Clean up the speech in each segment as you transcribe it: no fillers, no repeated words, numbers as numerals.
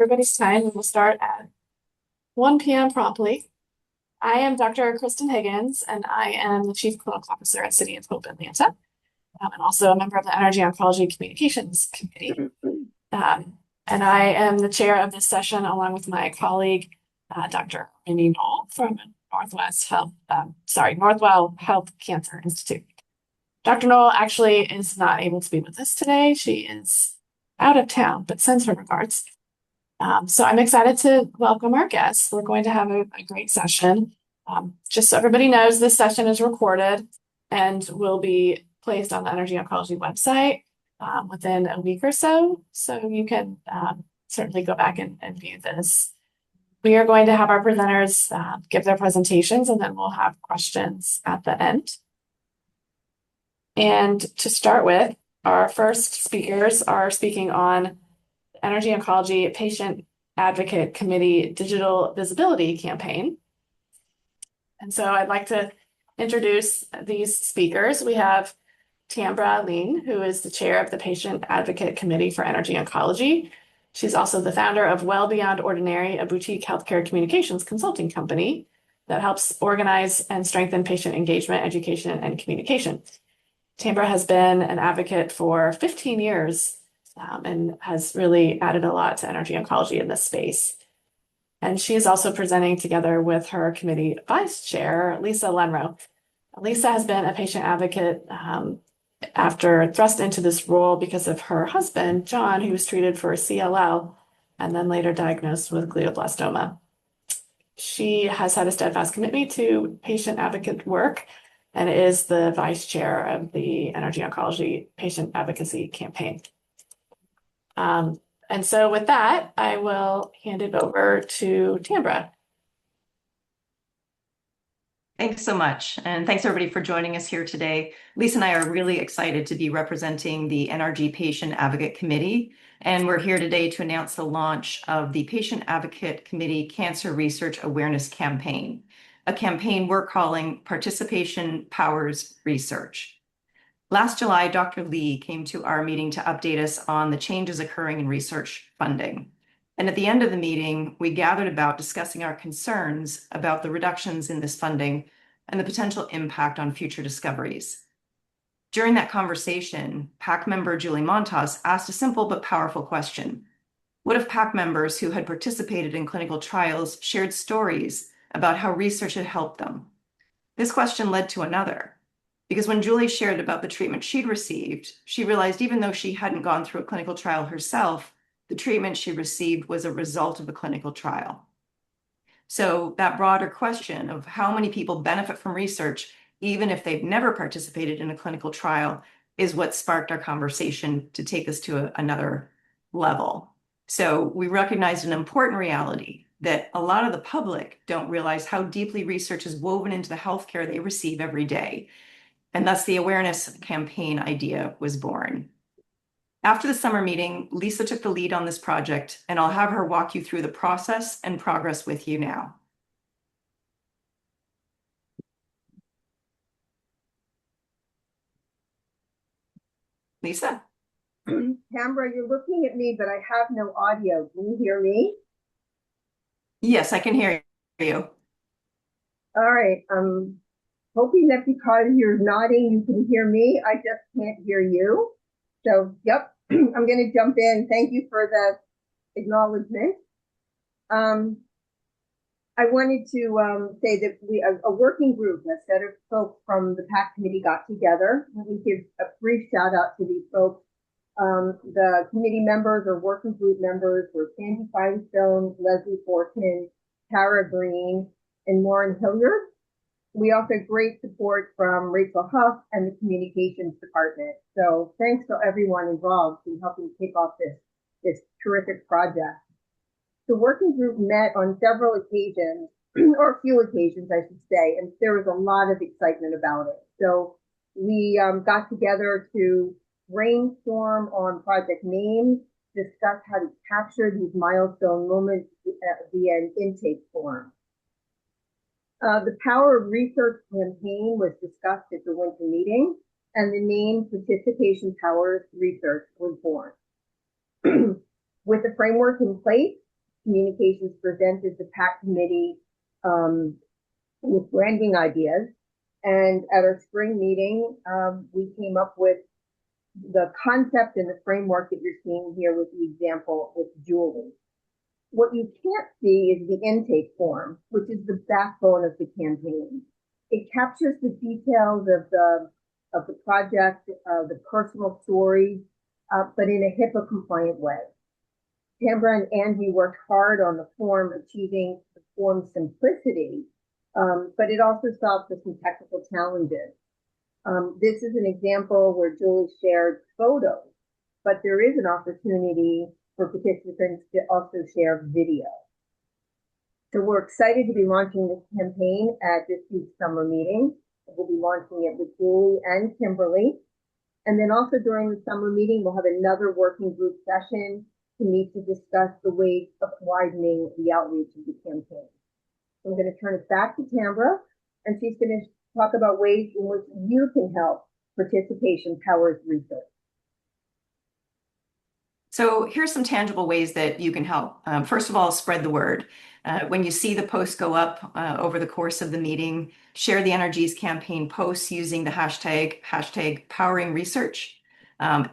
Everybody's time. We will start at 1 p.m. promptly. I am Dr. Kristin Higgins, and I am the Chief Clinical Officer at City of Hope Atlanta, and also a member of the NRG Oncology Communications Committee. And I am the chair of this session, along with my colleague, Dr. Knoll from Northwell Health Cancer Institute. Dr. Knoll actually is not able to be with us today. She is out of town, but sends her regards. So I'm excited to welcome our guests. We're going to have a great session. Just so everybody knows, this session is recorded and will be placed on the NRG Oncology website within a week or so. So you can certainly go back and view this. We are going to have our presenters give their presentations, and then we'll have questions at the end. And to start with, our first speakers are speaking on NRG Oncology Patient Advocate Committee Digital Visibility Campaign. And so I'd like to introduce these speakers. We have Tambre Leighn, who is the chair of the Patient Advocate Committee for NRG Oncology. She's also the founder of Well Beyond Ordinary, a boutique healthcare communications consulting company that helps organize and strengthen patient engagement, education, and communication. Tambre has been an advocate for 15 years and has really added a lot to NRG Oncology in this space. And she is also presenting together with her committee vice chair, Lisa Lenrow. Lisa has been a patient advocate after thrust into this role because of her husband, John, who was treated for CLL and then later diagnosed with glioblastoma. She has had a steadfast commitment to patient advocate work and is the vice chair of the NRG Oncology Patient Advocacy Campaign. And so with that, I will hand it over to Tambre. Thanks so much. And thanks everybody for joining us here today. Lisa and I are really excited to be representing the NRG Patient Advocate Committee. And we're here today to announce the launch of the Patient Advocate Committee Cancer Research Awareness Campaign, a campaign we're calling Participation Powers Research. Last July, Dr. Lee came to our meeting to update us on the changes occurring in research funding. And at the end of the meeting, we gathered about discussing our concerns about the reductions in this funding and the potential impact on future discoveries. During that conversation, PAC member Julie Montas asked a simple but powerful question. What if PAC members who had participated in clinical trials shared stories about how research had helped them? This question led to another. Because when Julie shared about the treatment she'd received, she realized even though she hadn't gone through a clinical trial herself, the treatment she received was a result of a clinical trial. So that broader question of how many people benefit from research, even if they've never participated in a clinical trial, is what sparked our conversation to take this to another level. So we recognized an important reality that a lot of the public don't realize how deeply research is woven into the healthcare they receive every day. And thus the awareness campaign idea was born. After the summer meeting, Lisa took the lead on this project, and I'll have her walk you through the process and progress with you now. Lisa? Tambre, you're looking at me, but I have no audio. Can you hear me? Yes, I can hear you. All right. Hoping that because you're nodding, you can hear me. I just can't hear you. So, yep, I'm going to jump in. Thank you for the acknowledgement. I wanted to say that a working group, a set of folks from the PAC committee got together. Let me give a brief shout out to these folks. The committee members or working group members were Sandy Firestone, Leslie Fortin, Tara Green, and Lauren Hilliard. We also had great support from Rachel Huff and the communications department. So thanks to everyone involved in helping kick off this terrific project. The working group met on several occasions, or a few occasions, I should say, and there was a lot of excitement about it. So we got together to brainstorm on project names, discuss how to capture these milestone moments via an intake form. The Power of Research campaign was discussed at the winter meeting, and the name Participation Powers Research was born. With the framework in place, Communications presented the PAC committee with branding ideas. And at our spring meeting, we came up with the concept and the framework that you're seeing here with the example with Julie. What you can't see is the intake form, which is the backbone of the campaign. It captures the details of the project, the personal stories, but in a HIPAA compliant way. Tambre and Angie worked hard on the form, achieving the form's simplicity, but it also solved for some technical challenges. This is an example where Julie shared photos, but there is an opportunity for participants to also share video. So we're excited to be launching this campaign at this week's summer meeting. We'll be launching it with Julie and Kimberly. And then also during the summer meeting, we'll have another working group session to meet to discuss the ways of widening the outreach of the campaign. So I'm going to turn it back to Tambre, and she's going to talk about ways in which you can help participation powers research. So here's some tangible ways that you can help. First of all, spread the word. When you see the posts go up over the course of the meeting, share the NRG's campaign posts using the hashtag powering research.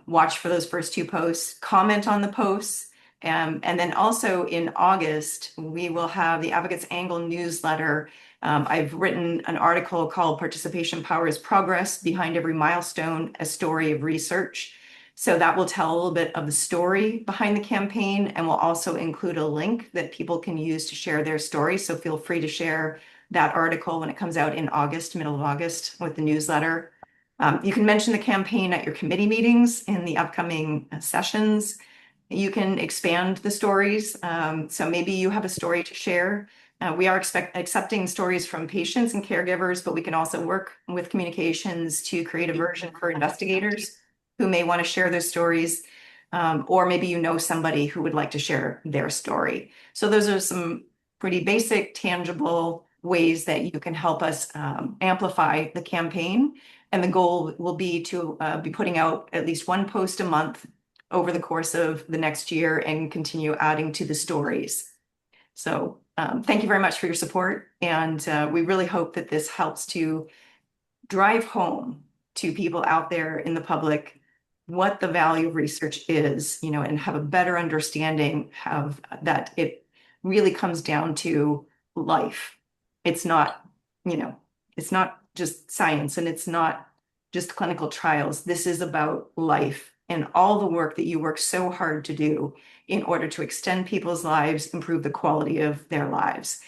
Watch for those first 2 posts, comment on the posts. And then also in August, we will have the Advocates Angle newsletter. I've written an article called Participation Powers Progress Behind Every Milestone, a Story of Research. So that will tell a little bit of the story behind the campaign, and will also include a link that people can use to share their story. So feel free to share that article when it comes out in August, middle of August, with the newsletter. You can mention the campaign at your committee meetings in the upcoming sessions. You can expand the stories. So maybe you have a story to share. We are accepting stories from patients and caregivers, but we can also work with communications to create a version for investigators who may want to share their stories, or maybe you know somebody who would like to share their story. So those are some pretty basic, tangible ways that you can help us amplify the campaign. And the goal will be to be putting out at least 1 post a month over the course of the next year and continue adding to the stories. So thank you very much for your support. And we really hope that this helps to drive home to people out there in the public what the value of research is, and have a better understanding of that it really comes down to life. It's not, it's not just science, and it's not just clinical trials. This is about life and all the work that you work so hard to do in order to extend people's lives, improve the quality of their lives.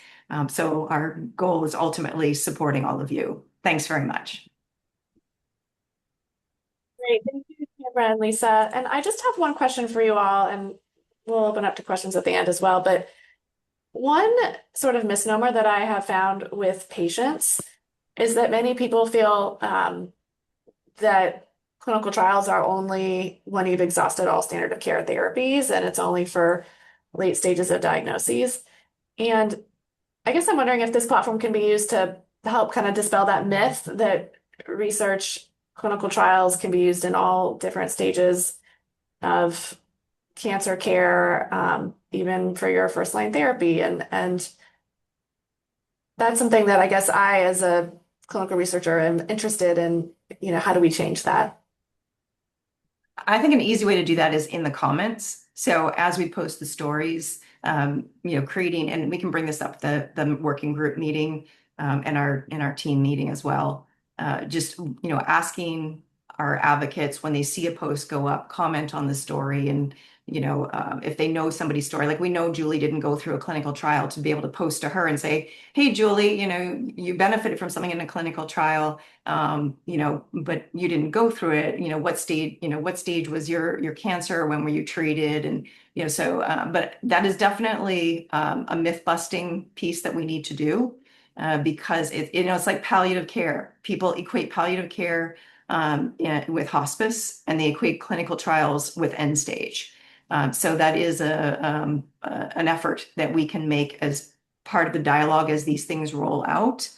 So our goal is ultimately supporting all of you. Thanks very much. Great. Thank you, Tambre and Lisa. And I just have one question for you all, and we'll open up to questions at the end as well. But one sort of misnomer that I have found with patients is that many people feel that clinical trials are only when you've exhausted all standard of care therapies, and it's only for late stages of diagnoses. And I guess I'm wondering if this platform can be used to help kind of dispel that myth that research clinical trials can be used in all different stages of cancer care, even for your first line therapy. And that's something that I guess I, as a clinical researcher, am interested in, how do we change that? I think an easy way to do that is in the comments. So as we post the stories, creating, and we can bring this up the working group meeting and our team meeting as well. Just asking our advocates when they see a post go up, comment on the story, and if they know somebody's story, like we know Julie didn't go through a clinical trial, to be able to post to her and say, "Hey, Julie, you benefited from something in a clinical trial, but you didn't go through it. What stage was your cancer? When were you treated?" And but that is definitely a myth busting piece that we need to do. Because it's like palliative care. People equate palliative care with hospice, and they equate clinical trials with end stage. So that is an effort that we can make as part of the dialogue as these things roll out.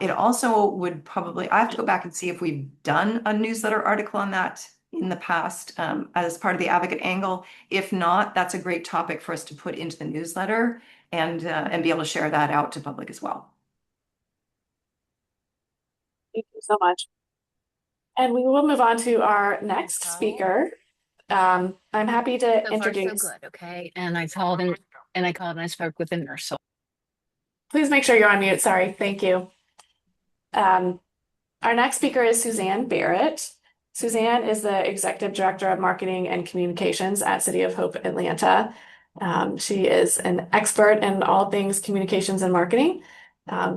It also would probably, I have to go back and see if we've done a newsletter article on that in the past as part of the advocate angle. If not, that's a great topic for us to put into the newsletter and be able to share that out to public as well. Thank you so much. And we will move on to our next speaker. I'm happy to introduce. So good, okay. And I called and I spoke with the nurse. So please make sure you're on mute. Sorry. Thank you. Our next speaker is Suzanne Barrett. Suzanne is the Executive Director of Marketing and Communications at City of Hope Atlanta. She is an expert in all things communications and marketing.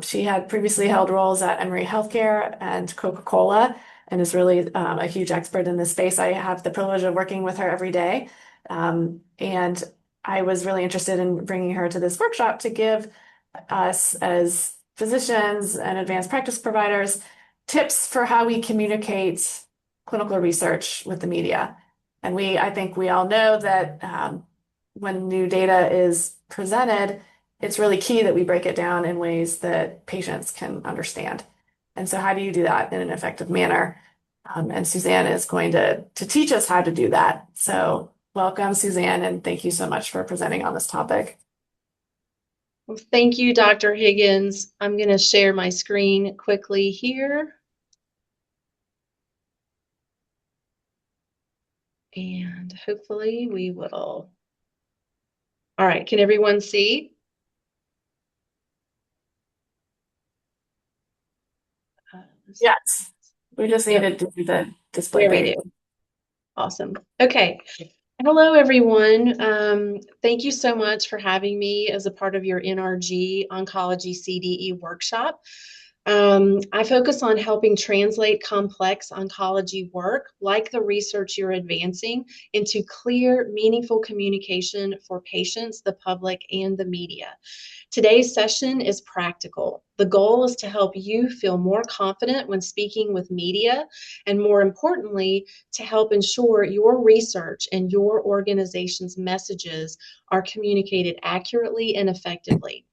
She had previously held roles at Emory Healthcare and Coca-Cola and is really a huge expert in this space. I have the privilege of working with her every day. And I was really interested in bringing her to this workshop to give us as physicians and advanced practice providers tips for how we communicate clinical research with the media. And I think we all know that when new data is presented, it's really key that we break it down in ways that patients can understand. And so how do you do that in an effective manner? And Suzanne is going to teach us how to do that. So welcome, Suzanne, and thank you so much for presenting on this topic. Well, thank you, Dr. Higgins. I'm going to share my screen quickly here. And hopefully we will. All right, can everyone see? Yes, we just needed to do the display. There we do. Awesome. Okay. Hello, everyone. Thank you so much for having me as a part of your NRG Oncology CDE workshop. I focus on helping translate complex oncology work, like the research you're advancing, into clear, meaningful communication for patients, the public, and the media. Today's session is practical. The goal is to help you feel more confident when speaking with media, and more importantly, to help ensure your research and your organization's messages are communicated accurately and effectively.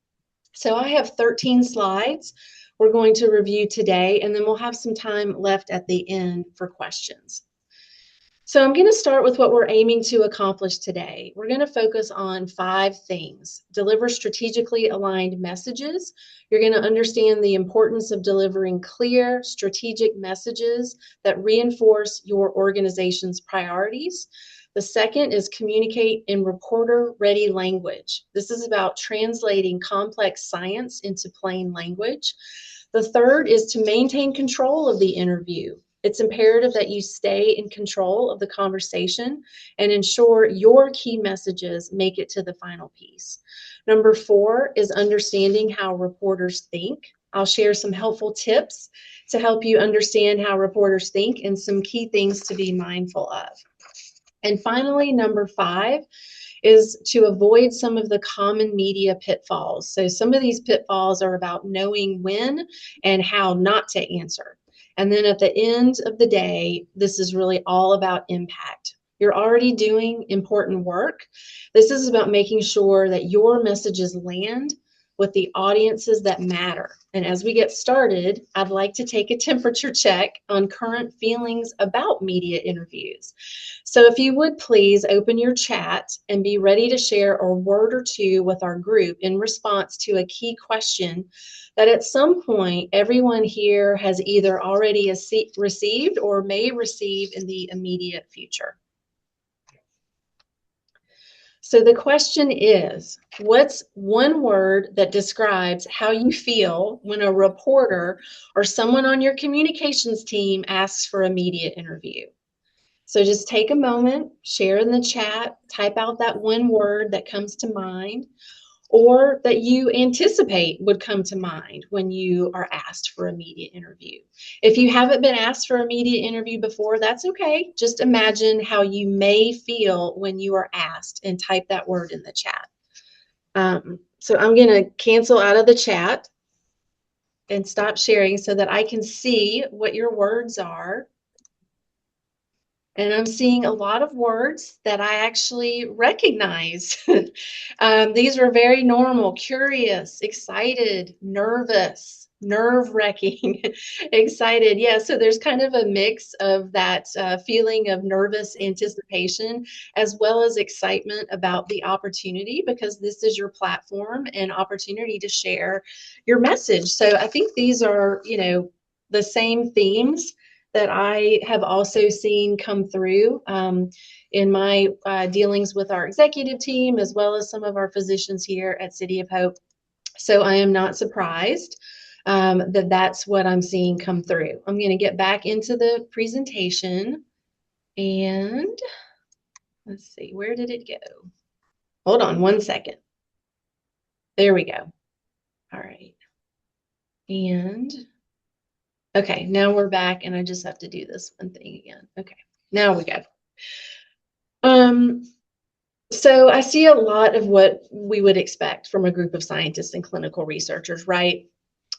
So I have 13 slides we're going to review today, and then we'll have some time left at the end for questions. So I'm going to start with what we're aiming to accomplish today. We're going to focus on 5 things. Deliver strategically aligned messages. You're going to understand the importance of delivering clear, strategic messages that reinforce your organization's priorities. The second is communicate in reporter-ready language. This is about translating complex science into plain language. The third is to maintain control of the interview. It's imperative that you stay in control of the conversation and ensure your key messages make it to the final piece. Number 4 is understanding how reporters think. I'll share some helpful tips to help you understand how reporters think and some key things to be mindful of. And finally, number 5 is to avoid some of the common media pitfalls. So some of these pitfalls are about knowing when and how not to answer. And then at the end of the day, this is really all about impact. You're already doing important work. This is about making sure that your messages land with the audiences that matter. And as we get started, I'd like to take a temperature check on current feelings about media interviews. So if you would please open your chat and be ready to share a word or two with our group in response to a key question that at some point everyone here has either already received or may receive in the immediate future. So the question is, what's one word that describes how you feel when a reporter or someone on your communications team asks for a media interview? So just take a moment, share in the chat, type out that one word that comes to mind or that you anticipate would come to mind when you are asked for a media interview. If you haven't been asked for a media interview before, that's okay. Just imagine how you may feel when you are asked and type that word in the chat. So I'm going to cancel out of the chat and stop sharing so that I can see what your words are. And I'm seeing a lot of words that I actually recognize. These were very normal: curious, excited, nervous, nerve-wracking, excited. Yeah, so there's kind of a mix of that feeling of nervous anticipation as well as excitement about the opportunity, because this is your platform and opportunity to share your message. So I think these are, the same themes that I have also seen come through in my dealings with our executive team, as well as some of our physicians here at City of Hope. So I am not surprised that that's what I'm seeing come through. I'm going to get back into the presentation, and let's see, where did it go? Hold on one second. There we go. All right. And okay, now we're back, and I just have to do this one thing again. Okay, now we go. So I see a lot of what we would expect from a group of scientists and clinical researchers, right?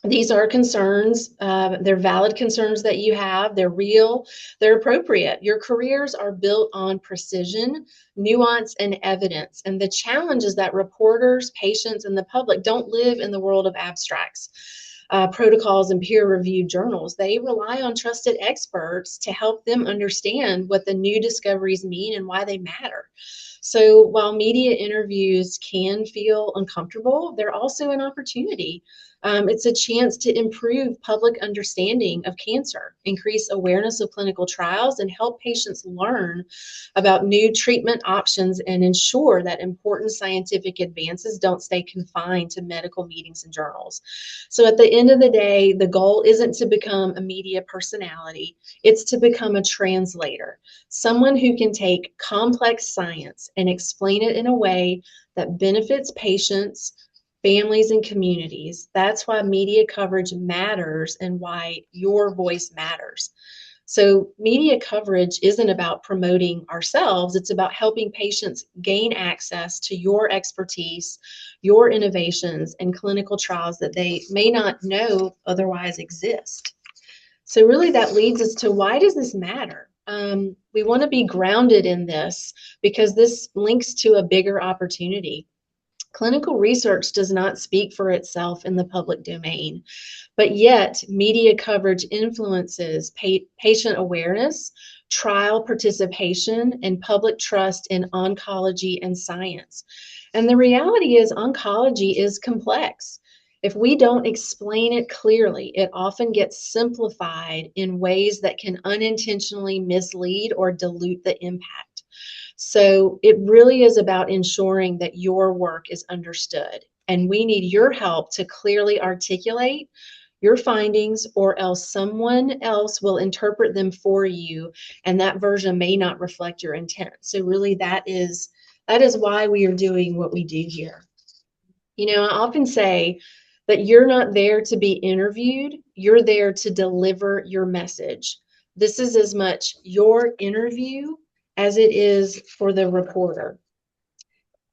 These are concerns. They're valid concerns that you have. They're real. They're appropriate. Your careers are built on precision, nuance, and evidence. And the challenge is that reporters, patients, and the public don't live in the world of abstracts, protocols, and peer-reviewed journals. They rely on trusted experts to help them understand what the new discoveries mean and why they matter. So while media interviews can feel uncomfortable, they're also an opportunity. It's a chance to improve public understanding of cancer, increase awareness of clinical trials, and help patients learn about new treatment options and ensure that important scientific advances don't stay confined to medical meetings and journals. So at the end of the day, the goal isn't to become a media personality, it's to become a translator, someone who can take complex science and explain it in a way that benefits patients, families, and communities. That's why media coverage matters and why your voice matters. So media coverage isn't about promoting ourselves. It's about helping patients gain access to your expertise, your innovations, and clinical trials that they may not know otherwise exist. So really that leads us to, why does this matter? We want to be grounded in this because this links to a bigger opportunity. Clinical research does not speak for itself in the public domain, but yet media coverage influences patient awareness, trial participation, and public trust in oncology and science. And the reality is, oncology is complex. If we don't explain it clearly, it often gets simplified in ways that can unintentionally mislead or dilute the impact. So it really is about ensuring that your work is understood, and we need your help to clearly articulate your findings, or else someone else will interpret them for you, and that version may not reflect your intent. So really that is why we are doing what we do here. I often say that you're not there to be interviewed, you're there to deliver your message. This is as much your interview as it is for the reporter.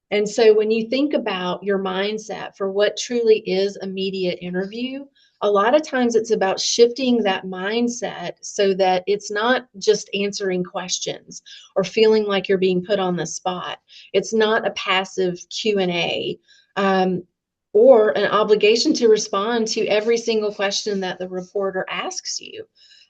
And so when you think about your mindset for what truly is a media interview, a lot of times it's about shifting that mindset so that it's not just answering questions or feeling like you're being put on the spot. It's not a passive Q&A or an obligation to respond to every single question that the reporter asks you.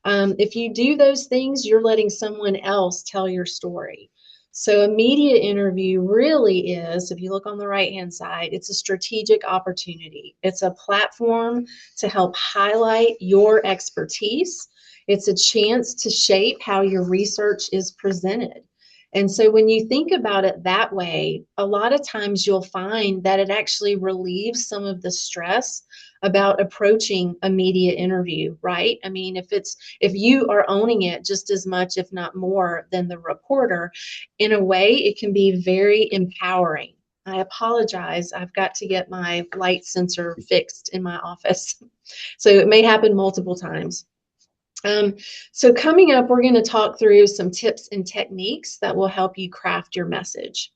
If you do those things, you're letting someone else tell your story. So a media interview really is, if you look on the right-hand side, it's a strategic opportunity. It's a platform to help highlight your expertise. It's a chance to shape how your research is presented. And so when you think about it that way, a lot of times you'll find that it actually relieves some of the stress about approaching a media interview, right? I mean, if you are owning it just as much, if not more, than the reporter, in a way, it can be very empowering. I apologize. I've got to get my light sensor fixed in my office. So it may happen multiple times. So coming up, we're going to talk through some tips and techniques that will help you craft your message.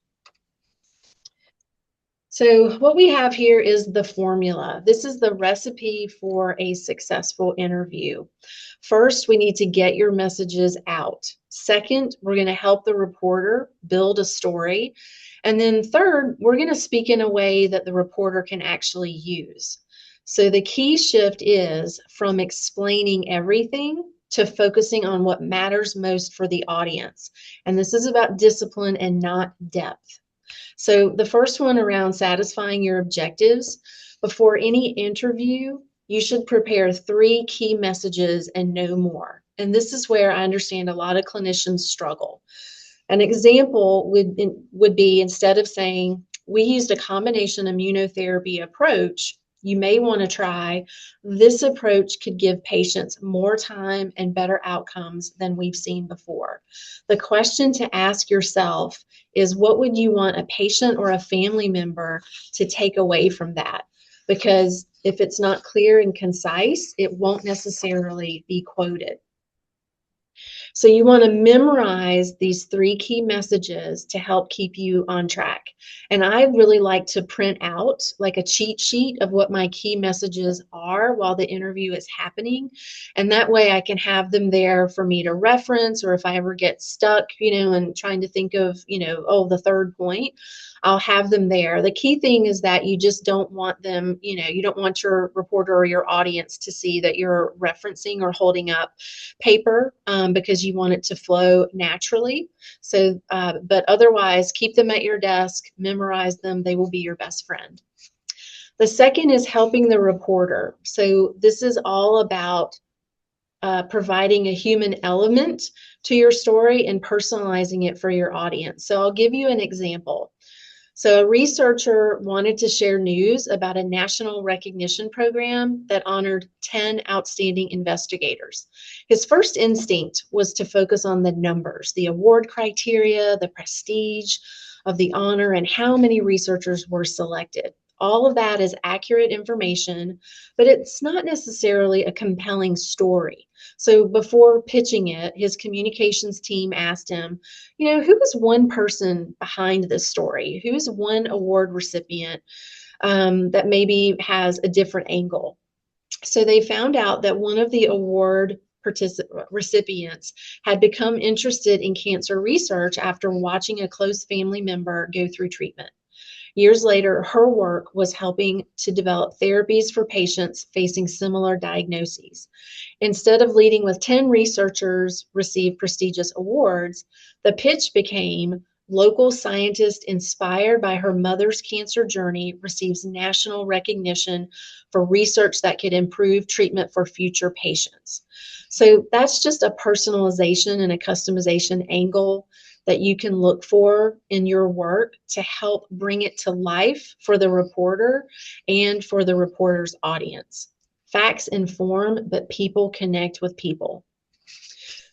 So what we have here is the formula. This is the recipe for a successful interview. First, we need to get your messages out. Second, we're going to help the reporter build a story. And then third, we're going to speak in a way that the reporter can actually use. So the key shift is from explaining everything to focusing on what matters most for the audience. And this is about discipline and not depth. So the first one around satisfying your objectives. Before any interview, you should prepare 3 key messages and no more. And this is where I understand a lot of clinicians struggle. An example would be, instead of saying, we used a combination immunotherapy approach, you may want to try, this approach could give patients more time and better outcomes than we've seen before. The question to ask yourself is, what would you want a patient or a family member to take away from that? Because if it's not clear and concise, it won't necessarily be quoted. So you want to memorize these 3 key messages to help keep you on track. And I really like to print out like a cheat sheet of what my key messages are while the interview is happening. And that way I can have them there for me to reference, or if I ever get stuck, and trying to think of, the third point, I'll have them there. The key thing is that you just don't want them, you don't want your reporter or your audience to see that you're referencing or holding up paper, because you want it to flow naturally. So, but otherwise, keep them at your desk, memorize them. They will be your best friend. The second is helping the reporter. So this is all about providing a human element to your story and personalizing it for your audience. So I'll give you an example. So a researcher wanted to share news about a national recognition program that honored 10 outstanding investigators. His first instinct was to focus on the numbers, the award criteria, the prestige of the honor, and how many researchers were selected. All of that is accurate information, but it's not necessarily a compelling story. So before pitching it, his communications team asked him, who is one person behind this story? Who is one award recipient that maybe has a different angle? So they found out that one of the award recipients had become interested in cancer research after watching a close family member go through treatment. Years later, her work was helping to develop therapies for patients facing similar diagnoses. Instead of leading with 10 researchers receive prestigious awards, the pitch became, local scientist inspired by her mother's cancer journey receives national recognition for research that could improve treatment for future patients. So that's just a personalization and a customization angle that you can look for in your work to help bring it to life for the reporter and for the reporter's audience. Facts inform, but people connect with people.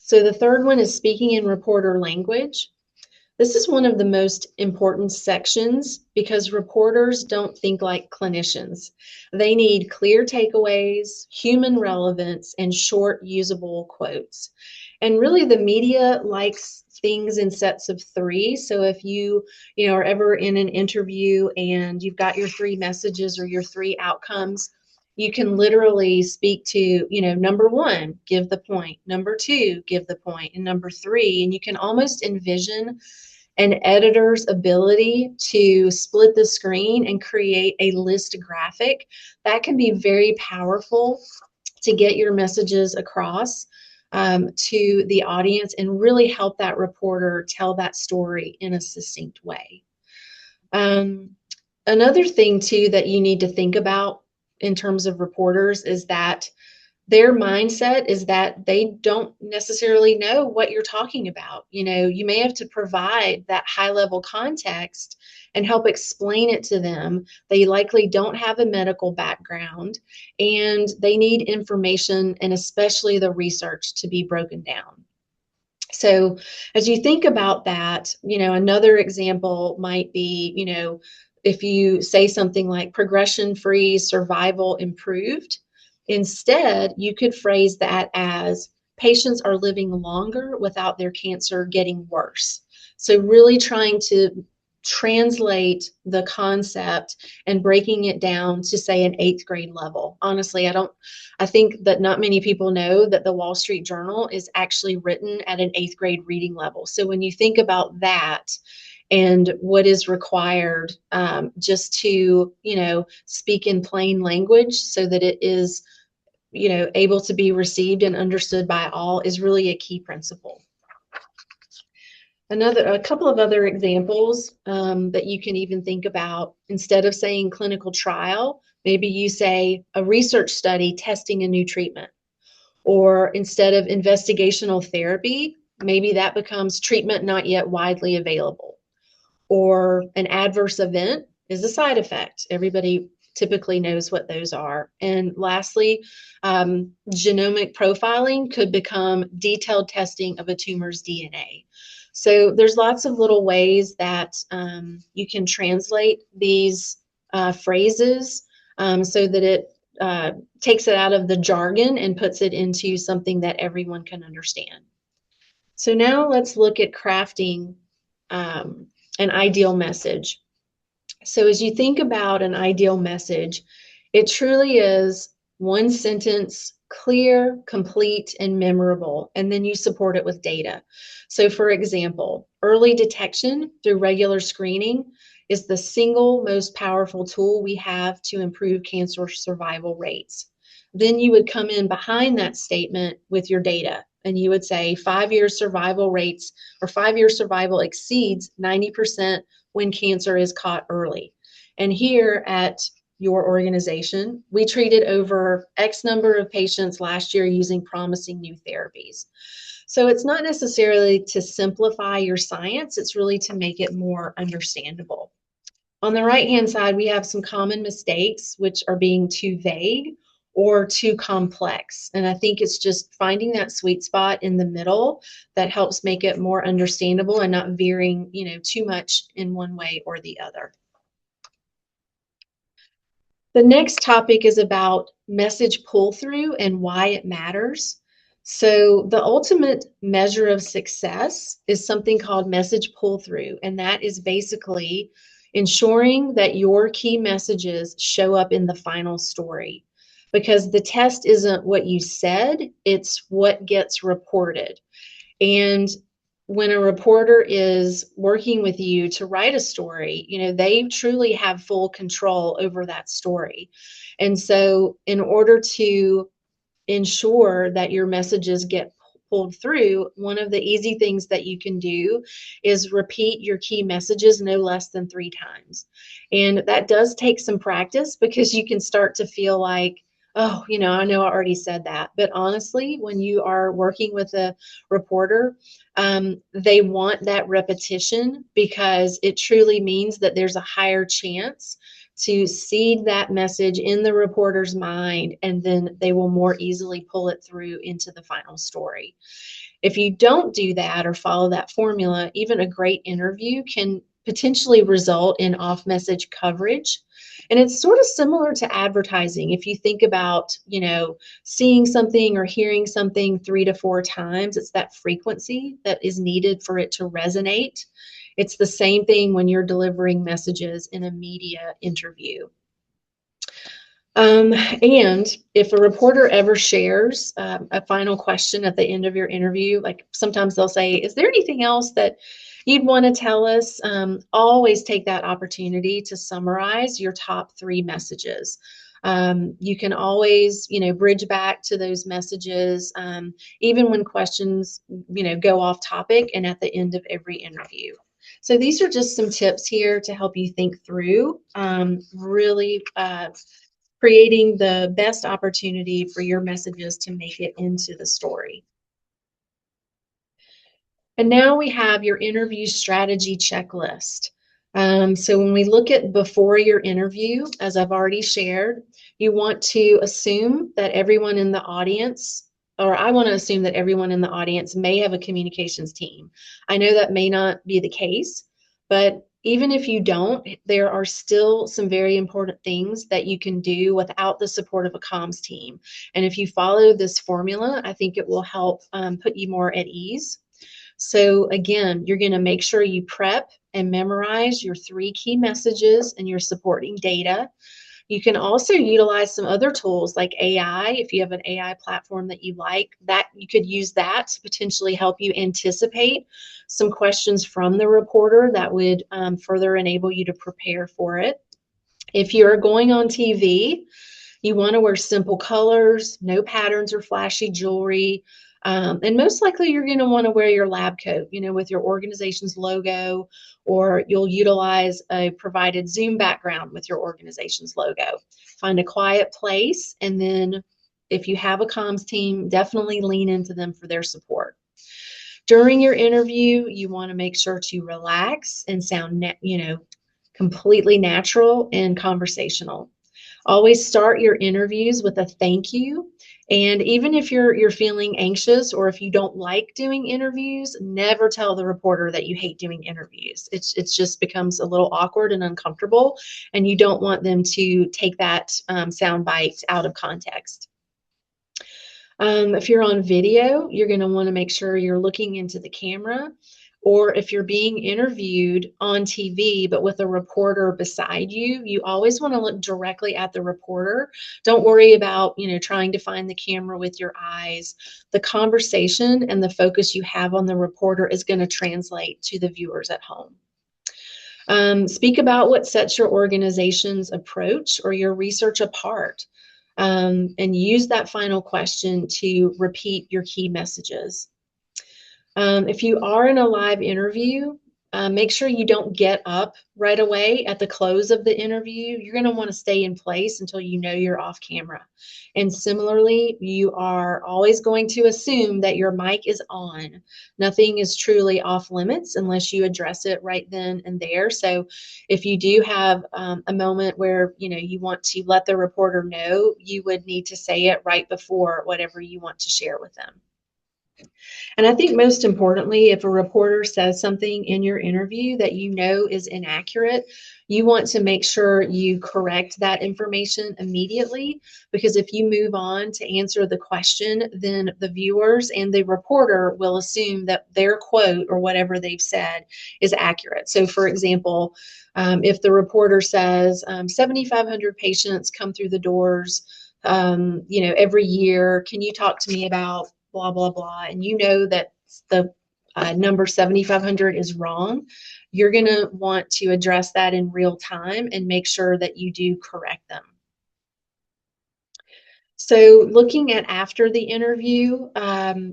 So the third one is speaking in reporter language. This is one of the most important sections because reporters don't think like clinicians. They need clear takeaways, human relevance, and short, usable quotes. And really, the media likes things in sets of 3. So if you are ever in an interview and you've got your 3 messages or your 3 outcomes, you can literally speak to, number 1, give the point, number 2, give the point, and number 3, and you can almost envision an editor's ability to split the screen and create a list graphic. That can be very powerful to get your messages across to the audience and really help that reporter tell that story in a succinct way. Another thing too that you need to think about in terms of reporters is that their mindset is that they don't necessarily know what you're talking about. You may have to provide that high-level context and help explain it to them. They likely don't have a medical background, and they need information and especially the research to be broken down. So as you think about that, another example might be, if you say something like progression-free survival improved, instead, you could phrase that as patients are living longer without their cancer getting worse. So really trying to translate the concept and breaking it down to, say, an 8th grade level. Honestly, I think that not many people know that the Wall Street Journal is actually written at an 8th grade reading level. So when you think about that and what is required just to, speak in plain language so that it is, able to be received and understood by all is really a key principle. A couple of other examples that you can even think about, instead of saying clinical trial, maybe you say a research study testing a new treatment. Or instead of investigational therapy, maybe that becomes treatment not yet widely available. Or an adverse event is a side effect. Everybody typically knows what those are. And lastly, genomic profiling could become detailed testing of a tumor's DNA. So there's lots of little ways that you can translate these phrases so that it takes it out of the jargon and puts it into something that everyone can understand. So now let's look at crafting an ideal message. So as you think about an ideal message, it truly is one sentence, clear, complete, and memorable, and then you support it with data. So for example, early detection through regular screening is the single most powerful tool we have to improve cancer survival rates. Then you would come in behind that statement with your data, and you would say 5-year survival rates, or 5-year survival exceeds 90% when cancer is caught early. And here at your organization, we treated over X number of patients last year using promising new therapies. So it's not necessarily to simplify your science, it's really to make it more understandable. On the right-hand side, we have some common mistakes, which are being too vague or too complex. And I think it's just finding that sweet spot in the middle that helps make it more understandable and not veering, too much in one way or the other. The next topic is about message pull-through and why it matters. So the ultimate measure of success is something called message pull-through, and that is basically ensuring that your key messages show up in the final story. Because the test isn't what you said, it's what gets reported. And when a reporter is working with you to write a story, they truly have full control over that story. And so in order to ensure that your messages get pulled through, one of the easy things that you can do is repeat your key messages no less than 3 times. And that does take some practice, because you can start to feel like, oh, I know I already said that. But honestly, when you are working with a reporter, they want that repetition, because it truly means that there's a higher chance to seed that message in the reporter's mind, and then they will more easily pull it through into the final story. If you don't do that or follow that formula, even a great interview can potentially result in off-message coverage. And it's sort of similar to advertising. If you think about, seeing something or hearing something 3 to 4 times, it's that frequency that is needed for it to resonate. It's the same thing when you're delivering messages in a media interview. And if a reporter ever shares a final question at the end of your interview, like sometimes they'll say, is there anything else that you'd want to tell us? Always take that opportunity to summarize your top 3 messages. You can always, bridge back to those messages, even when questions, go off topic and at the end of every interview. So these are just some tips here to help you think through really creating the best opportunity for your messages to make it into the story. And now we have your interview strategy checklist. So when we look at before your interview, as I've already shared, you want to assume that everyone in the audience, or I want to assume that everyone in the audience may have a communications team. I know that may not be the case, but even if you don't, there are still some very important things that you can do without the support of a comms team. And if you follow this formula, I think it will help put you more at ease. So again, you're going to make sure you prep and memorize your 3 key messages and your supporting data. You can also utilize some other tools like AI. If you have an AI platform that you like, that you could use that to potentially help you anticipate some questions from the reporter that would further enable you to prepare for it. If you're going on TV, you want to wear simple colors, no patterns or flashy jewelry. And most likely you're going to want to wear your lab coat, with your organization's logo, or you'll utilize a provided Zoom background with your organization's logo. Find a quiet place, and then if you have a comms team, definitely lean into them for their support. During your interview, you want to make sure to relax and sound, completely natural and conversational. Always start your interviews with a thank you. And even if you're feeling anxious, or if you don't like doing interviews, never tell the reporter that you hate doing interviews. It's just becomes a little awkward and uncomfortable, and you don't want them to take that sound bite out of context. If you're on video, you're going to want to make sure you're looking into the camera. Or if you're being interviewed on TV, but with a reporter beside you, you always want to look directly at the reporter. Don't worry about, trying to find the camera with your eyes. The conversation and the focus you have on the reporter is going to translate to the viewers at home. Speak about what sets your organization's approach or your research apart. And use that final question to repeat your key messages. If you are in a live interview, make sure you don't get up right away at the close of the interview. You're going to want to stay in place until you know you're off camera. And similarly, you are always going to assume that your mic is on. Nothing is truly off limits unless you address it right then and there. So if you do have a moment where you want to let the reporter know, you would need to say it right before whatever you want to share with them. And I think most importantly, if a reporter says something in your interview that is inaccurate, you want to make sure you correct that information immediately, because if you move on to answer the question, then the viewers and the reporter will assume that their quote or whatever they've said is accurate. So for example, if the reporter says 7,500 patients come through the doors, every year, can you talk to me about blah, blah, blah, and that the number 7,500 is wrong, you're going to want to address that in real time and make sure that you do correct them. So looking at after the interview,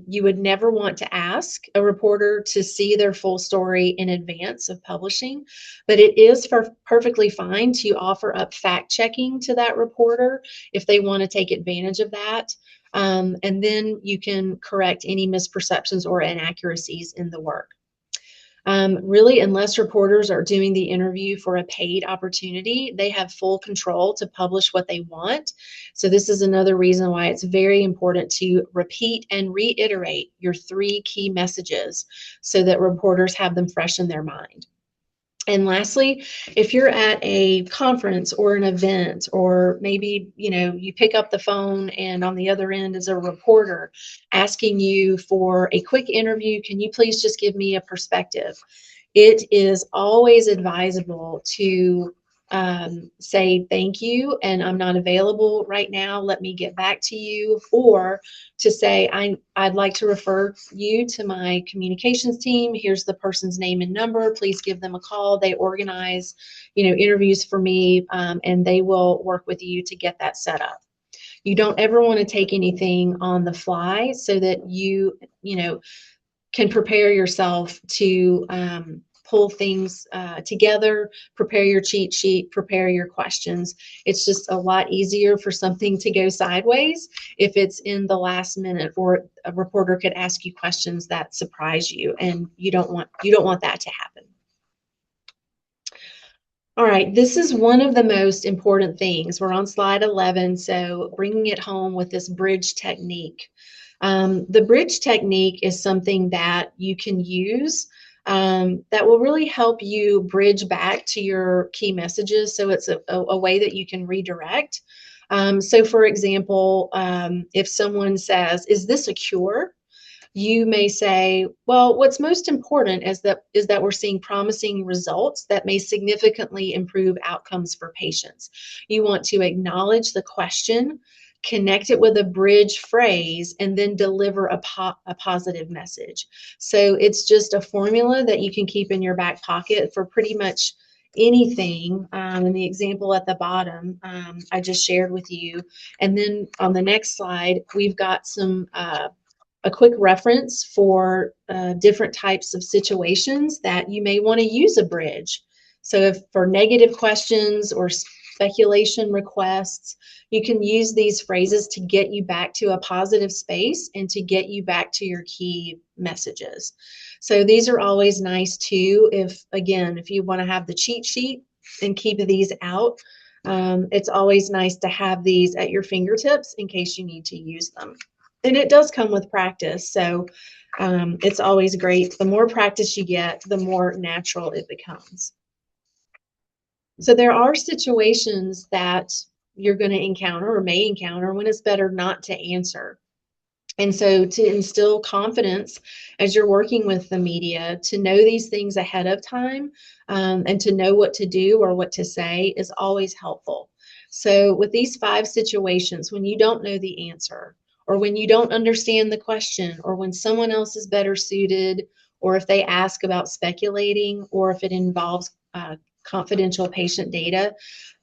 you would never want to ask a reporter to see their full story in advance of publishing, but it is perfectly fine to offer up fact checking to that reporter if they want to take advantage of that. And then you can correct any misperceptions or inaccuracies in the work. Really, unless reporters are doing the interview for a paid opportunity, they have full control to publish what they want. So this is another reason why it's very important to repeat and reiterate your 3 key messages so that reporters have them fresh in their mind. And lastly, if you're at a conference or an event, or maybe, you pick up the phone and on the other end is a reporter asking you for a quick interview, can you please just give me a perspective? It is always advisable to say thank you, and I'm not available right now, let me get back to you, or to say I'd like to refer you to my communications team. Here's the person's name and number, please give them a call. They organize interviews for me, and they will work with you to get that set up. You don't ever want to take anything on the fly, so that you can prepare yourself to pull things together, prepare your cheat sheet, prepare your questions. It's just a lot easier for something to go sideways if it's in the last minute, or a reporter could ask you questions that surprise you, and you don't want that to happen. All right, this is one of the most important things. We're on slide 11, so bringing it home with this bridge technique. The bridge technique is something that you can use that will really help you bridge back to your key messages. So it's a way that you can redirect. So for example, if someone says, is this a cure? you may say, well, what's most important is that we're seeing promising results that may significantly improve outcomes for patients. You want to acknowledge the question, connect it with a bridge phrase, and then deliver a positive message. So it's just a formula that you can keep in your back pocket for pretty much anything. And the example at the bottom, I just shared with you. And then on the next slide, we've got some a quick reference for different types of situations that you may want to use a bridge. So if for negative questions or speculation requests, you can use these phrases to get you back to a positive space and to get you back to your key messages. So these are always nice too. If you want to have the cheat sheet and keep these out, it's always nice to have these at your fingertips in case you need to use them. And it does come with practice. So it's always great. The more practice you get, the more natural it becomes. So there are situations that you're going to encounter or may encounter when it's better not to answer. And so to instill confidence as you're working with the media, to know these things ahead of time and to know what to do or what to say is always helpful. So with these 5 situations, when you don't know the answer, or when you don't understand the question, or when someone else is better suited, or if they ask about speculating, or if it involves confidential patient data,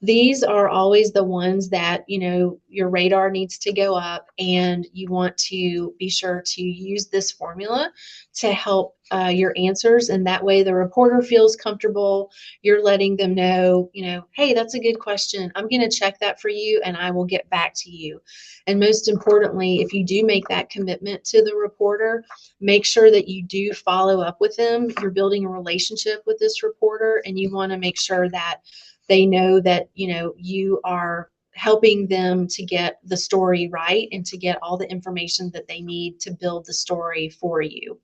these are always the ones that, your radar needs to go up, and you want to be sure to use this formula to help your answers. And that way the reporter feels comfortable. You're letting them know, hey, that's a good question. I'm going to check that for you and I will get back to you. And most importantly, if you do make that commitment to the reporter, make sure that you do follow up with them. You're building a relationship with this reporter, and you want to make sure that they know that, you are helping them to get the story right and to get all the information that they need to build the story for you.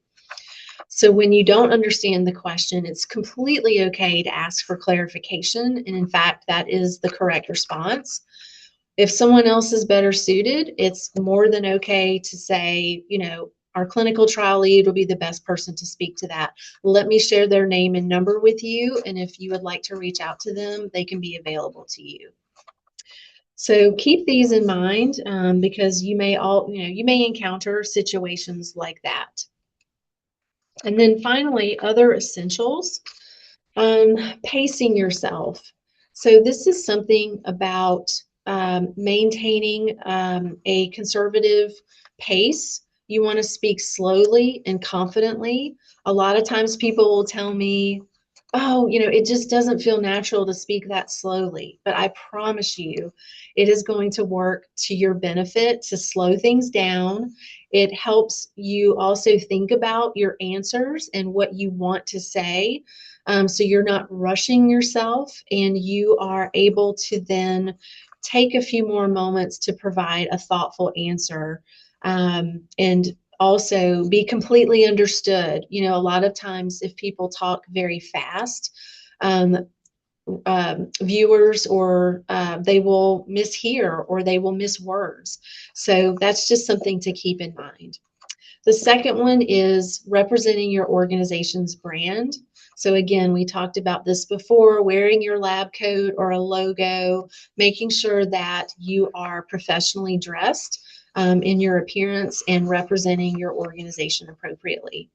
So when you don't understand the question, it's completely okay to ask for clarification. And in fact, that is the correct response. If someone else is better suited, it's more than okay to say, our clinical trial lead will be the best person to speak to that. Let me share their name and number with you. And if you would like to reach out to them, they can be available to you. So keep these in mind because you may encounter situations like that. And then finally, other essentials, pacing yourself. So this is something about maintaining a conservative pace. You want to speak slowly and confidently. A lot of times people will tell me, oh, it just doesn't feel natural to speak that slowly. But I promise you, it is going to work to your benefit to slow things down. It helps you also think about your answers and what you want to say. So you're not rushing yourself, and you are able to then take a few more moments to provide a thoughtful answer, and also be completely understood. A lot of times if people talk very fast, viewers or they will mishear or they will miss words. So that's just something to keep in mind. The second one is representing your organization's brand. So again, we talked about this before, wearing your lab coat or a logo, making sure that you are professionally dressed in your appearance and representing your organization appropriately.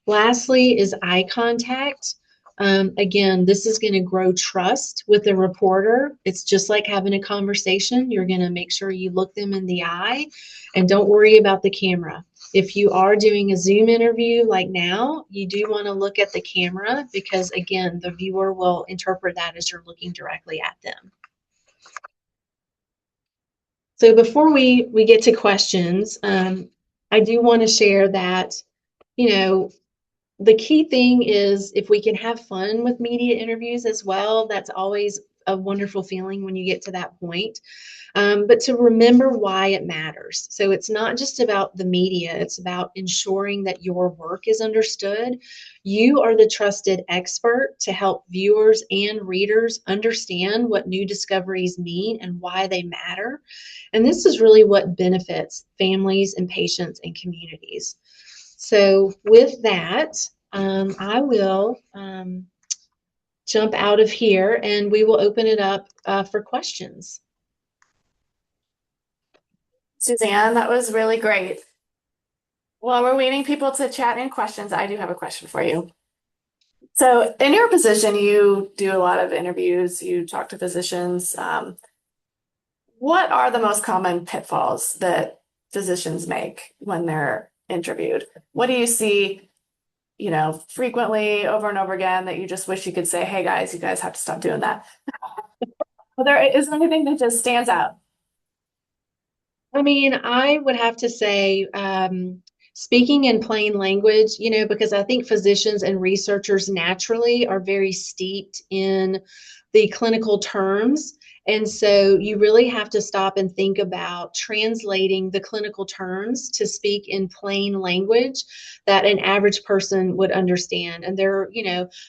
Lastly is eye contact. Again, this is going to grow trust with the reporter. It's just like having a conversation. You're going to make sure you look them in the eye, and don't worry about the camera. If you are doing a Zoom interview like now, you do want to look at the camera because, again, the viewer will interpret that as you're looking directly at them. So before we get to questions, I do want to share that, the key thing is if we can have fun with media interviews as well, that's always a wonderful feeling when you get to that point. But to remember why it matters. So it's not just about the media, it's about ensuring that your work is understood. You are the trusted expert to help viewers and readers understand what new discoveries mean and why they matter. And this is really what benefits families and patients and communities. So with that, I will jump out of here and we will open it up for questions. Suzanne, that was really great. While we're waiting people to chat in questions, I do have a question for you. So in your position, you do a lot of interviews, you talk to physicians. What are the most common pitfalls that physicians make when they're interviewed? What do you see, frequently over and over again that you just wish you could say, hey guys, you guys have to stop doing that? Well, is there anything that just stands out? I mean, I would have to say, speaking in plain language, because I think physicians and researchers naturally are very steeped in the clinical terms. And so you really have to stop and think about translating the clinical terms to speak in plain language that an average person would understand. And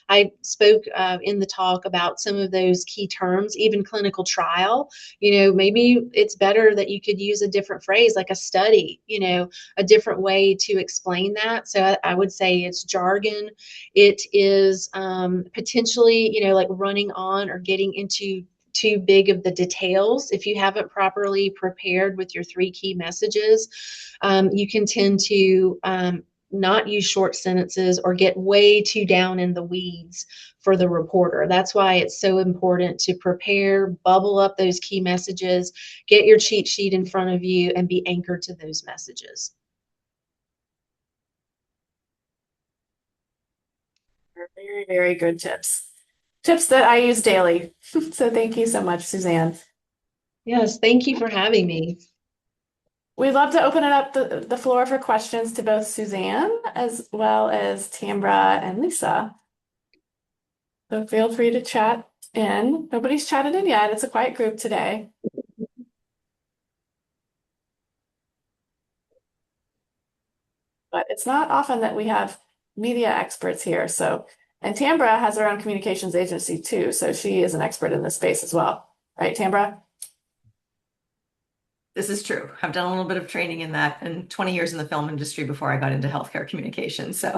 I spoke in the talk about some of those key terms, even clinical trial. Maybe it's better that you could use a different phrase like a study, a different way to explain that. So I would say it's jargon. It is potentially, like running on or getting into too big of the details. If you haven't properly prepared with your 3 key messages, you can tend to not use short sentences or get way too down in the weeds for the reporter. That's why it's so important to prepare, bubble up those key messages, get your cheat sheet in front of you, and be anchored to those messages. Very, very good tips. Tips that I use daily. So thank you so much, Suzanne. Yes, thank you for having me. We'd love to open it up the floor for questions to both Suzanne as well as Tambre and Lisa. So feel free to chat in. Nobody's chatted in yet. It's a quiet group today. But it's not often that we have media experts here. And Tambre has her own communications agency too. So she is an expert in this space as well. Right, Tambre? This is true. I've done a little bit of training in that and 20 years in the film industry before I got into healthcare communications. So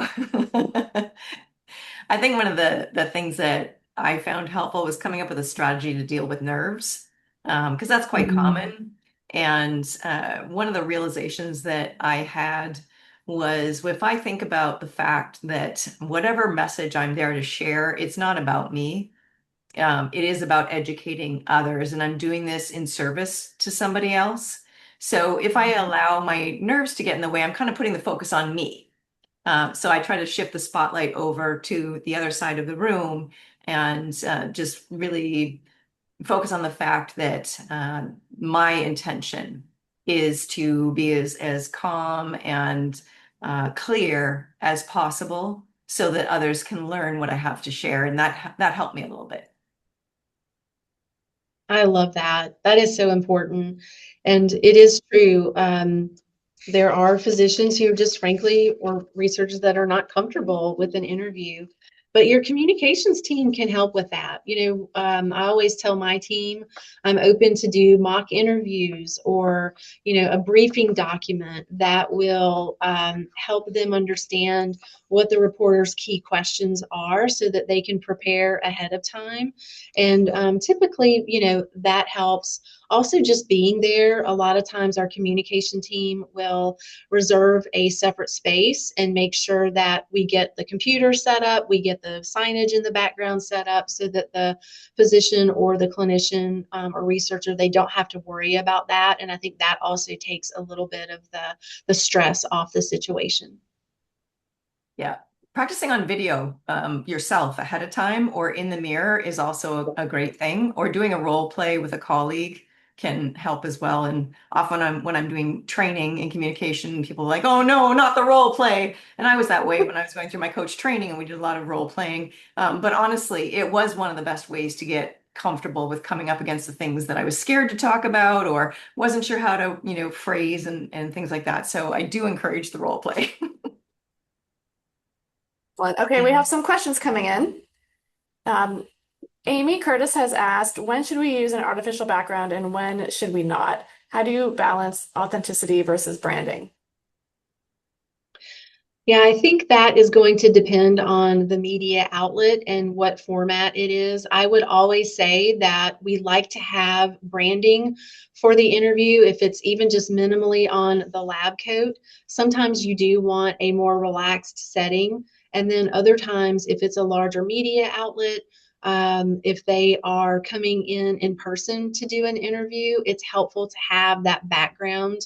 I think one of the things that I found helpful was coming up with a strategy to deal with nerves, because that's quite common. And one of the realizations that I had was if I think about the fact that whatever message I'm there to share, it's not about me. It is about educating others, and I'm doing this in service to somebody else. So if I allow my nerves to get in the way, I'm kind of putting the focus on me. So I try to shift the spotlight over to the other side of the room and just really focus on the fact that my intention is to be as calm and clear as possible so that others can learn what I have to share. And that helped me a little bit. I love that. That is so important. And it is true. There are physicians who just frankly, or researchers that are not comfortable with an interview, but your communications team can help with that. I always tell my team I'm open to do mock interviews or, a briefing document that will help them understand what the reporter's key questions are so that they can prepare ahead of time. And typically, that helps. Also, just being there, a lot of times our communication team will reserve a separate space and make sure that we get the computer set up, we get the signage in the background set up so that the physician or the clinician or researcher, they don't have to worry about that. And I think that also takes a little bit of the stress off the situation. Yeah. Practicing on video yourself ahead of time or in the mirror is also a great thing, or doing a role play with a colleague can help as well. And often when I'm doing training in communication, people are like, oh no, not the role play. And I was that way when I was going through my coach training and we did a lot of role playing. But honestly, it was one of the best ways to get comfortable with coming up against the things that I was scared to talk about or wasn't sure how to, phrase and things like that. So I do encourage the role play. Okay, we have some questions coming in. Amy Curtis has asked, when should we use an artificial background and when should we not? How do you balance authenticity versus branding? Yeah, I think that is going to depend on the media outlet and what format it is. I would always say that we like to have branding for the interview, if it's even just minimally on the lab coat. Sometimes you do want a more relaxed setting. And then other times, if it's a larger media outlet, if they are coming in person to do an interview, it's helpful to have that background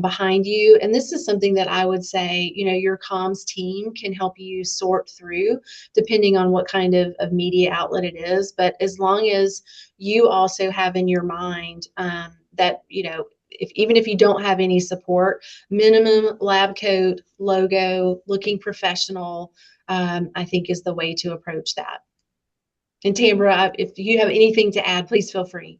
behind you. And this is something that I would say, your comms team can help you sort through depending on what kind of media outlet it is. But as long as you also have in your mind that, even if you don't have any support, minimum lab coat, logo, looking professional, I think is the way to approach that. And Tambre, if you have anything to add, please feel free.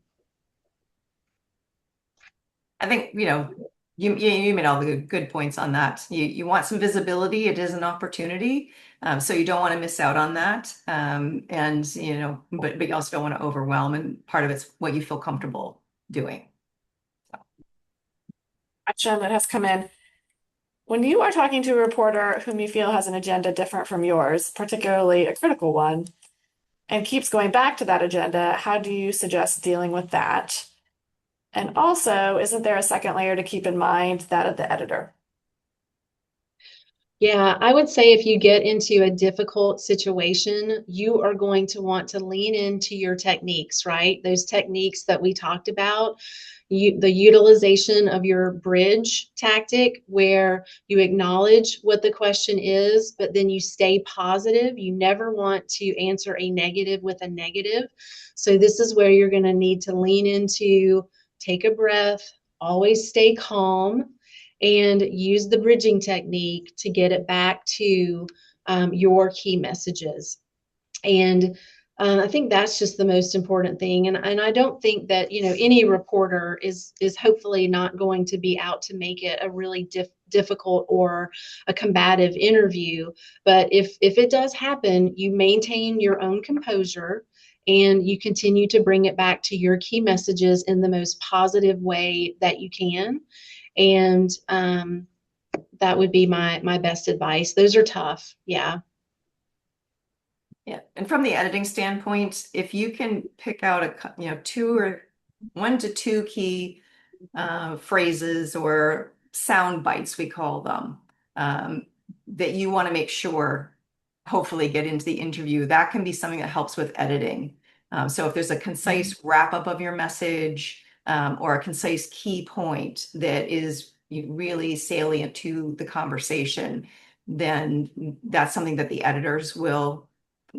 I think, you made all the good points on that. You want some visibility. It is an opportunity. So you don't want to miss out on that. And, but you also don't want to overwhelm. And part of it's what you feel comfortable doing. Question that has come in. When you are talking to a reporter whom you feel has an agenda different from yours, particularly a critical one, and keeps going back to that agenda, how do you suggest dealing with that? And also, isn't there a second layer to keep in mind, that of the editor? Yeah, I would say if you get into a difficult situation, you are going to want to lean into your techniques, right? Those techniques that we talked about, the utilization of your bridge tactic, where you acknowledge what the question is, but then you stay positive. You never want to answer a negative with a negative. So this is where you're going to need to lean into, take a breath, always stay calm, and use the bridging technique to get it back to your key messages. And I think that's just the most important thing. And I don't think that, any reporter is hopefully not going to be out to make it a really difficult or a combative interview. But if it does happen, you maintain your own composure and you continue to bring it back to your key messages in the most positive way that you can. And that would be my best advice. Those are tough. Yeah. Yeah, and from the editing standpoint, if you can pick out one to two key phrases or sound bites, we call them, that you want to make sure hopefully get into the interview, that can be something that helps with editing. So if there's a concise wrap up of your message or a concise key point that is really salient to the conversation, then that's something that the editors will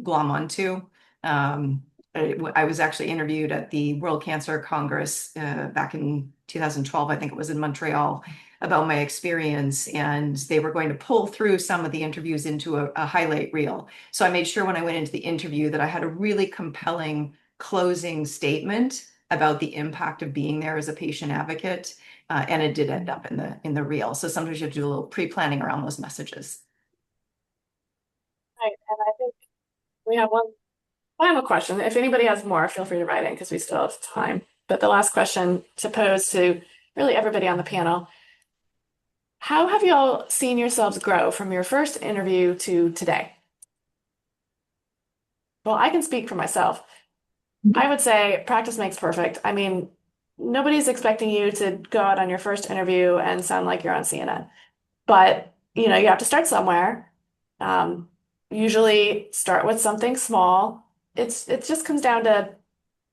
glom onto. I was actually interviewed at the World Cancer Congress back in 2012, I think it was in Montreal, about my experience, and they were going to pull through some of the interviews into a highlight reel. So I made sure when I went into the interview that I had a really compelling closing statement about the impact of being there as a patient advocate, and it did end up in the reel. So sometimes you have to do a little pre-planning around those messages. Right, and I think we have one final question. If anybody has more, feel free to write in because we still have time. But the last question to pose to really everybody on the panel: how have you all seen yourselves grow from your first interview to today? Well, I can speak for myself. I would say practice makes perfect. I mean, nobody's expecting you to go out on your first interview and sound like you're on CNN. But, you have to start somewhere. Usually start with something small. It just comes down to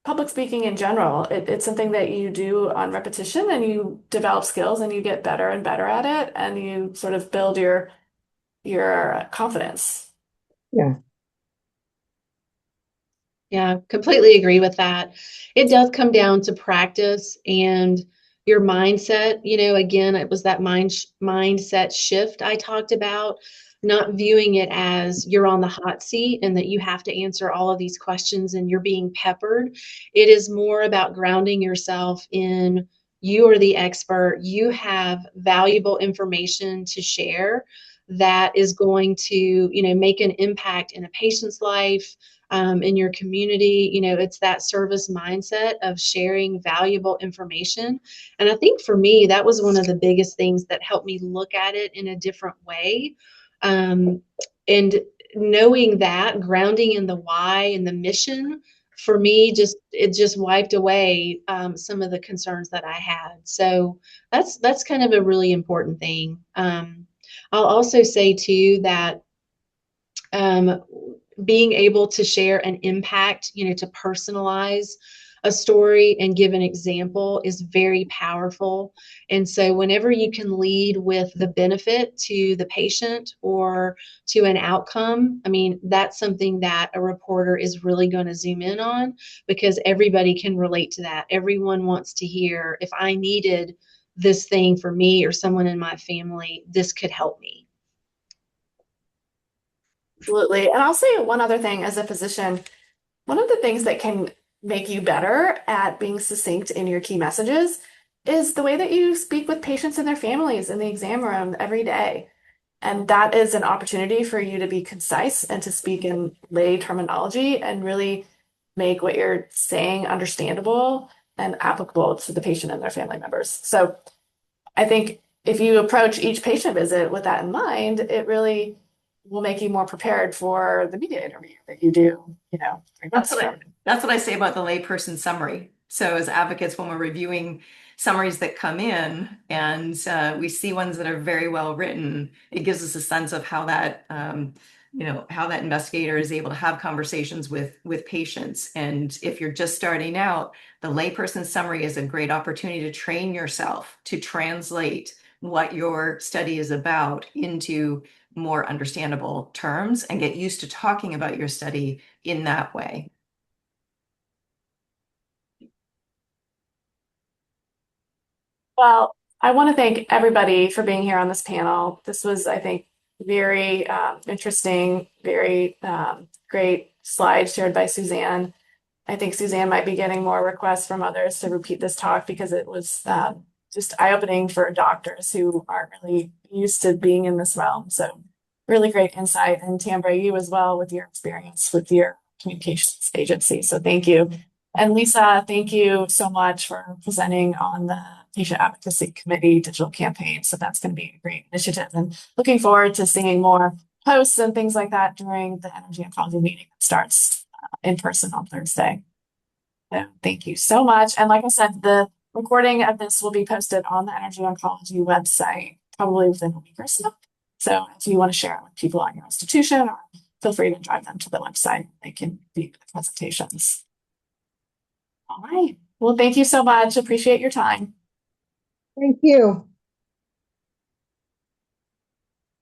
public speaking in general. It's something that you do on repetition, and you develop skills and you get better and better at it, and you sort of build your confidence. Yeah. Yeah, completely agree with that. It does come down to practice and your mindset. Again, it was that mindset shift I talked about, not viewing it as you're on the hot seat and that you have to answer all of these questions and you're being peppered. It is more about grounding yourself in, you are the expert. You have valuable information to share that is going to, make an impact in a patient's life, in your community. It's that service mindset of sharing valuable information. And I think for me, that was one of the biggest things that helped me look at it in a different way. And knowing that, grounding in the why and the mission, for me, it just wiped away some of the concerns that I had. So that's kind of a really important thing. I'll also say too that being able to share an impact, to personalize a story and give an example is very powerful. And so whenever you can lead with the benefit to the patient or to an outcome, I mean, that's something that a reporter is really going to zoom in on, because everybody can relate to that. Everyone wants to hear, if I needed this thing for me or someone in my family, this could help me. Absolutely. And I'll say one other thing as a physician, one of the things that can make you better at being succinct in your key messages is the way that you speak with patients and their families in the exam room every day. And that is an opportunity for you to be concise and to speak in lay terminology and really make what you're saying understandable and applicable to the patient and their family members. So I think if you approach each patient visit with that in mind, it really will make you more prepared for the media interview that you do, 3 months from. That's what I say about the layperson summary. So as advocates, when we're reviewing summaries that come in and we see ones that are very well written, it gives us a sense of how that how that investigator is able to have conversations with patients. And if you're just starting out, the layperson summary is a great opportunity to train yourself to translate what your study is about into more understandable terms and get used to talking about your study in that way. Well, I want to thank everybody for being here on this panel. This was, I think, very interesting, very great slides shared by Suzanne. I think Suzanne might be getting more requests from others to repeat this talk because it was just eye-opening for doctors who aren't really used to being in this realm. So really great insight. And Tambre, you as well with your experience with your communications agency. So thank you. And Lisa, thank you so much for presenting on the Patient Advocacy Committee digital campaign. So that's going to be a great initiative, and looking forward to seeing more posts and things like that during the NRG Oncology meeting that starts in person on Thursday. So thank you so much. And like I said, the recording of this will be posted on the NRG Oncology website probably within a week or so. So if you want to share it with people on your institution, or feel free to drive them to the website. They can view the presentations. All right. Well, thank you so much. Appreciate your time. Thank you.